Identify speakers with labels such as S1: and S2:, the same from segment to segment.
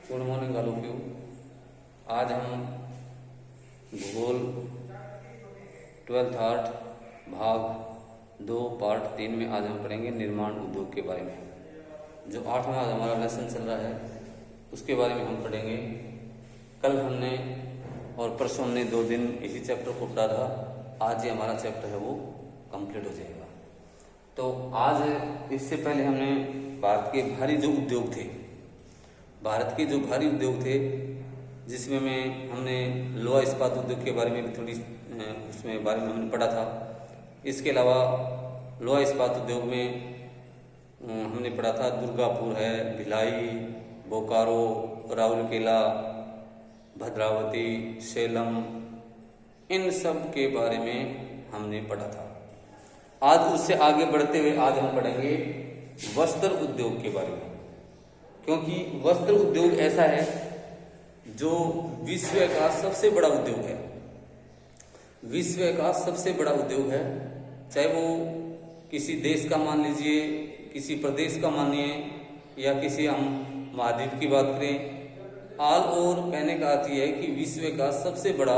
S1: Good morning all of you. आज हम भूगोल 12th आर्ट भाग 2 पार्ट 3 में आज हम पढ़ेंगे निर्माण उद्योग के बारे में। जो 8वां आज हमारा लेसन चल रहा है उसके बारे में हम पढ़ेंगे। कल हमने और परसों हमने 2 दिन इसी चैप्टर को पढ़ा था। आज ये हमारा चैप्टर है वो कंप्लीट हो जाएगा। तो आज इससे पहले हमने भारत के भारी जो उद्योग थे, भारत के जो भारी उद्योग थे जिसमें हमने लोहा इस्पात उद्योग के बारे में भी थोड़ी उसमें बारे में हमने पढ़ा था। इसके अलावा लोहा इस्पात उद्योग में हमने पढ़ा था दुर्गापुर है, भिलाई, बोकारो, राउरकेला, भद्रावती, सेलम, इन सब के बारे में हमने पढ़ा था। आज उससे आगे बढ़ते हुए आज हम पढ़ेंगे वस्त्र उद्योग के बारे में, क्योंकि वस्त्र उद्योग ऐसा है जो विश्व का सबसे बड़ा उद्योग है। विश्व का सबसे बड़ा उद्योग है, चाहे वो किसी देश का मान लीजिए, किसी प्रदेश का मानिए, या किसी हम महाद्वीप की बात करें। ऑल ओवर कहने का अर्थ है कि विश्व का सबसे बड़ा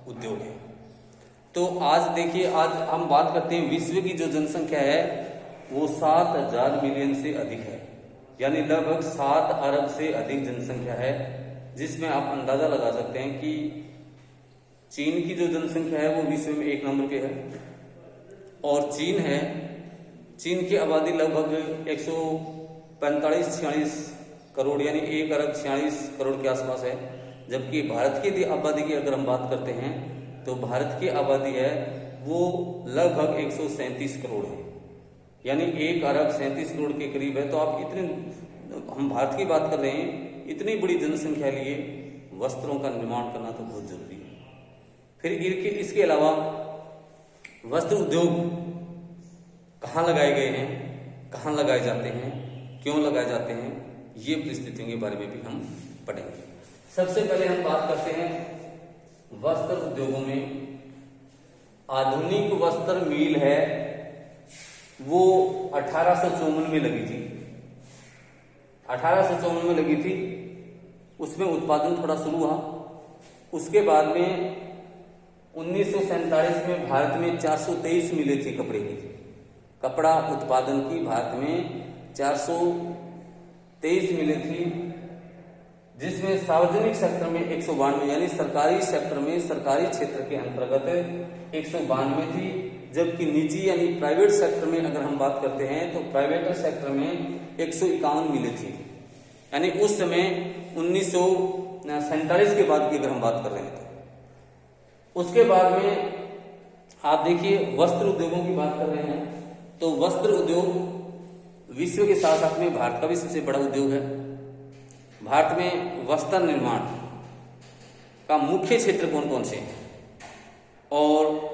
S1: उद्योग है। तो आज देखिए, आज हम बात करते हैं विश्व की जो जनसंख्या है वो 7,000 मिलियन से अधिक है, यानी लगभग 7 अरब से अधिक जनसंख्या है, जिसमें आप अंदाजा लगा सकते हैं कि चीन की जो जनसंख्या है वो विश्व में 1 नंबर पे है। और चीन है, चीन की आबादी लगभग 145-46 करोड़ यानी 1 अरब 46 करोड़ के आसपास है। जबकि भारत की आबादी की अगर हम बात करते हैं तो भारत की आबादी है वो लगभग 137 करोड़ है, यानी 1 अरब 37 करोड़ के करीब है। तो आप हम भारत की बात कर रहे हैं, इतनी बड़ी जनसंख्या लिए वस्त्रों का निर्माण करना तो बहुत जरूरी है। फिर इसके अलावा वस्त्र उद्योग कहाँ लगाए गए हैं, कहाँ लगाए जाते हैं, क्यों लगाए जाते हैं, ये परिस्थितियों के बारे में भी हम पढ़ेंगे। सबसे पहले हम बात करते हैं वस्त्र उद्योगों में। आधुनिक वस्त्र मिल है वो 1854 में लगी थी। 1854 में लगी थी, उसमें उत्पादन थोड़ा शुरू हुआ। उसके बाद में 1947 में भारत में 423 मिलें थी कपड़े की, कपड़ा उत्पादन की भारत में 423 मिलें थी, जिसमें सार्वजनिक सेक्टर में 192 यानी सरकारी सेक्टर में, सरकारी क्षेत्र के अंतर्गत 192 थी। जबकि निजी यानी प्राइवेट सेक्टर में अगर हम बात करते हैं तो प्राइवेट सेक्टर में 151 मिलें थी। यानी उस समय 1947 के बाद की अगर हम बात कर रहे हैं तो उसके बाद में आप देखिए वस्त्र उद्योगों की बात कर रहे हैं तो वस्त्र उद्योग विश्व के साथ साथ में भारत का भी सबसे बड़ा उद्योग है। भारत में वस्त्र निर्माण का मुख्य क्षेत्र कौन कौन से हैं और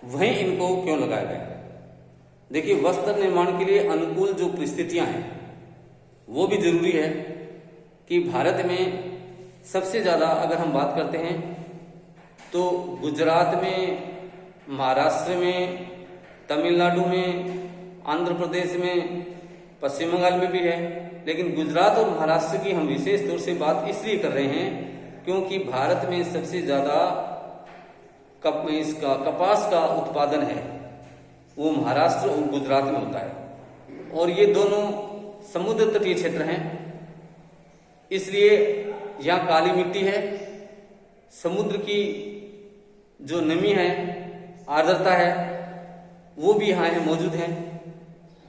S1: वहीं इनको क्यों लगाया गया। देखिए, वस्त्र निर्माण के लिए अनुकूल जो परिस्थितियां हैं वो भी जरूरी है कि भारत में सबसे ज्यादा अगर हम बात करते हैं तो गुजरात में, महाराष्ट्र में, तमिलनाडु में, आंध्र प्रदेश में, पश्चिम बंगाल में भी है। लेकिन गुजरात और महाराष्ट्र की हम विशेष तौर से बात इसलिए कर रहे हैं क्योंकि भारत में सबसे ज्यादा कपास का उत्पादन है वो महाराष्ट्र और गुजरात में होता है, और ये दोनों समुद्र तटीय क्षेत्र हैं। इसलिए यहाँ काली मिट्टी है, समुद्र की जो नमी है, आर्द्रता है, वो भी यहाँ है मौजूद है।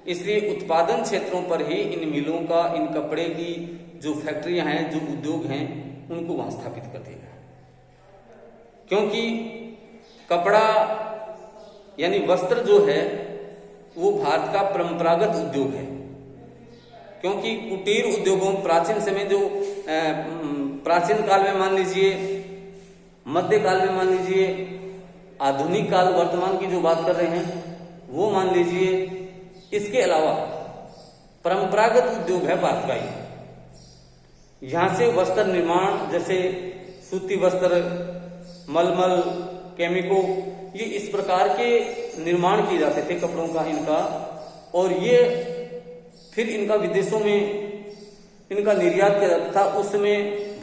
S1: इसलिए उत्पादन क्षेत्रों पर ही इन मिलों का, इन कपड़े की जो फैक्ट्रियां हैं, जो उद्योग हैं, उनको वहां स्थापित कर दिया गया। क्योंकि कपड़ा यानी वस्त्र जो है वो भारत का परंपरागत उद्योग है। क्योंकि कुटीर उद्योगों प्राचीन समय जो प्राचीन काल में मान लीजिए, मध्य काल में मान लीजिए, आधुनिक काल वर्तमान की जो बात कर रहे हैं वो मान लीजिए, इसके अलावा परंपरागत उद्योग है भारत का ही। यहां से वस्त्र निर्माण जैसे सूती वस्त्र, मलमल, केमिको, ये इस प्रकार के निर्माण किए जाते थे कपड़ों का इनका, और ये फिर इनका विदेशों में इनका निर्यात किया जाता था, उस समय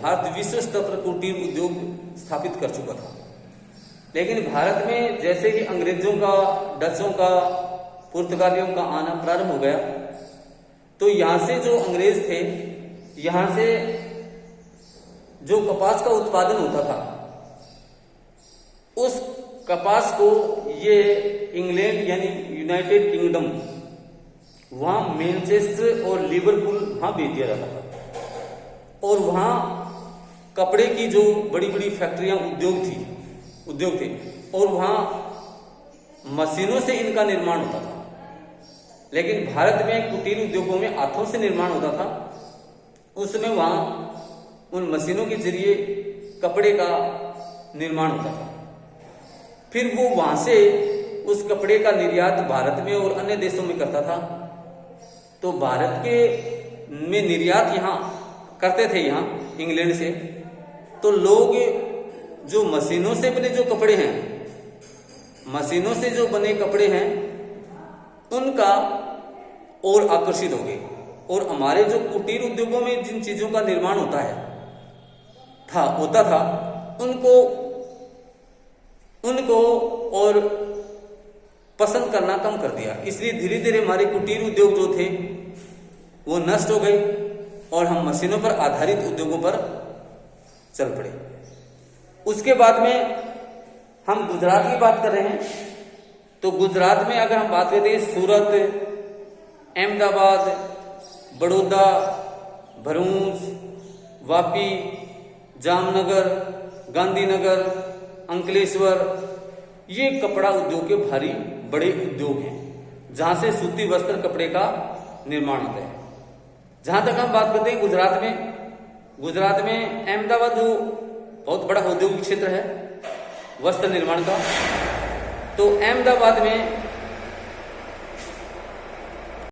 S1: भारत विश्व स्तर पर कुटीर उद्योग स्थापित कर चुका था। लेकिन भारत में जैसे ही अंग्रेजों का, डचों का, पुर्तगालियों का आना प्रारंभ हो गया, तो यहाँ से जो अंग्रेज थे, यहाँ से जो कपास का उत्पादन होता था, उस कपास को ये इंग्लैंड यानी यूनाइटेड किंगडम, वहां मैनचेस्टर और लिवरपूल वहां भेज दिया जाता था। और वहां कपड़े की जो बड़ी बड़ी फैक्ट्रियां, उद्योग थे, और वहां मशीनों से इनका निर्माण होता था। लेकिन भारत में कुटीर उद्योगों में हाथों से निर्माण होता था। उसमें वहां उन मशीनों के जरिए कपड़े का निर्माण होता था। फिर वो वहां से उस कपड़े का निर्यात भारत में और अन्य देशों में करता था। तो भारत के में निर्यात यहाँ करते थे, यहाँ इंग्लैंड से, तो लोग जो मशीनों से बने जो कपड़े हैं, मशीनों से जो बने कपड़े हैं, उनका और आकर्षित हो गए। और हमारे जो कुटीर उद्योगों में जिन चीजों का निर्माण होता था, उनको और पसंद करना कम कर दिया। इसलिए धीरे धीरे हमारे कुटीर उद्योग जो थे वो नष्ट हो गए और हम मशीनों पर आधारित उद्योगों पर चल पड़े। उसके बाद में हम गुजरात की बात कर रहे हैं, तो गुजरात में अगर हम बात करते हैं, सूरत, अहमदाबाद, बड़ौदा, भरूच, वापी, जामनगर, गांधीनगर, अंकलेश्वर, ये कपड़ा उद्योग के भारी बड़े उद्योग हैं, जहां से सूती वस्त्र कपड़े का निर्माण होता है। जहां तक हम बात करते हैं गुजरात में अहमदाबाद जो बहुत बड़ा औद्योगिक क्षेत्र है वस्त्र निर्माण का, तो अहमदाबाद में